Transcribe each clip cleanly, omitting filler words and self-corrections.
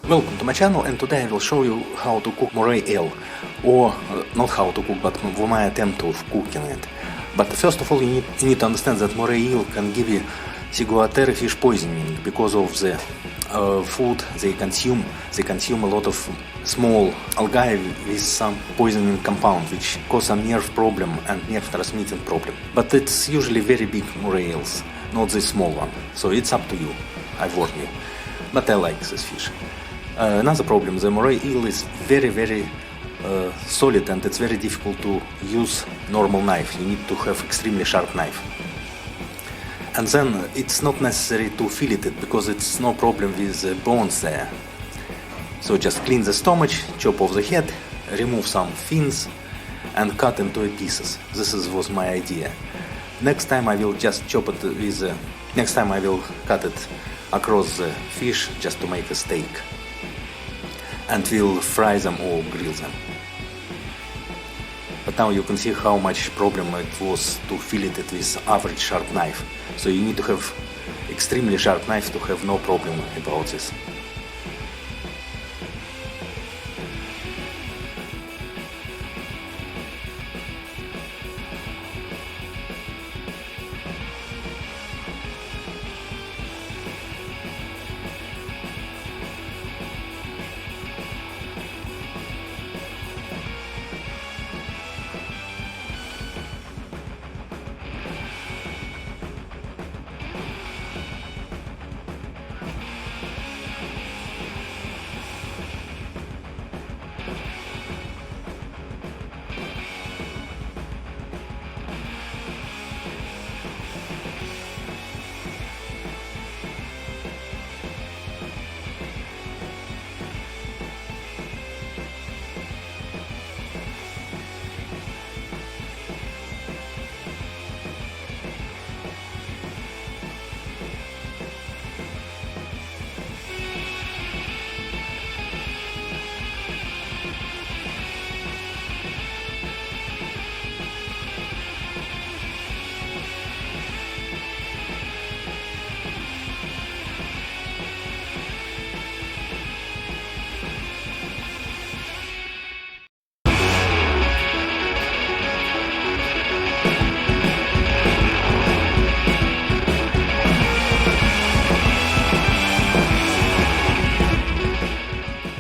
Welcome to my channel, and today I will show you how to cook Moray eel, or not how to cook, but my attempt of cooking it. But first of all, you need to understand that Moray eel can give you ciguatera fish poisoning because of the food they consume. They consume a lot of small algae with some poisoning compound, which cause some nerve problem and nerve transmitting problem. But it's usually very big Moray eels, not the small one. So it's up to you. I warn you. But I like this fish. Another problem, the Moray eel is very solid, and it's very difficult to use normal knife. You need to have extremely sharp knife. And then it's not necessary to fillet it because it's no problem with the bones there. So just clean the stomach, chop off the head, remove some fins and cut into pieces. This was my idea. Next time I will just chop it with next time I will cut it across the fish just to make a steak. And we'll fry them or grill them. But now you can see how much problem it was to fillet it with average sharp knife. So you need to have extremely sharp knife to have no problem about this.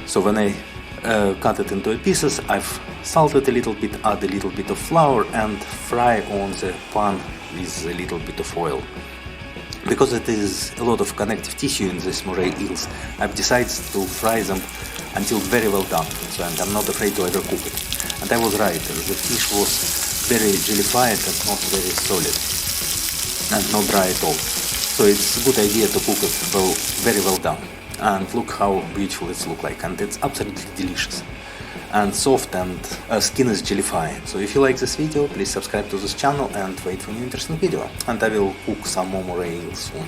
So when I cut it into pieces, I've salted a little bit, add a little bit of flour and fry on the pan with a little bit of oil. Because it is a lot of connective tissue in these Moray eels, I've decided to fry them until very well done. So and I'm not afraid to overcook it. And I was right, the fish was very jellified and not very solid and not dry at all. So it's a good idea to cook it very well done. And look how beautiful it looks like, and it's absolutely delicious and soft, and skin is jellified. So if you like this video, please subscribe to this channel and wait for new interesting video, and I will cook some more Moray eels soon.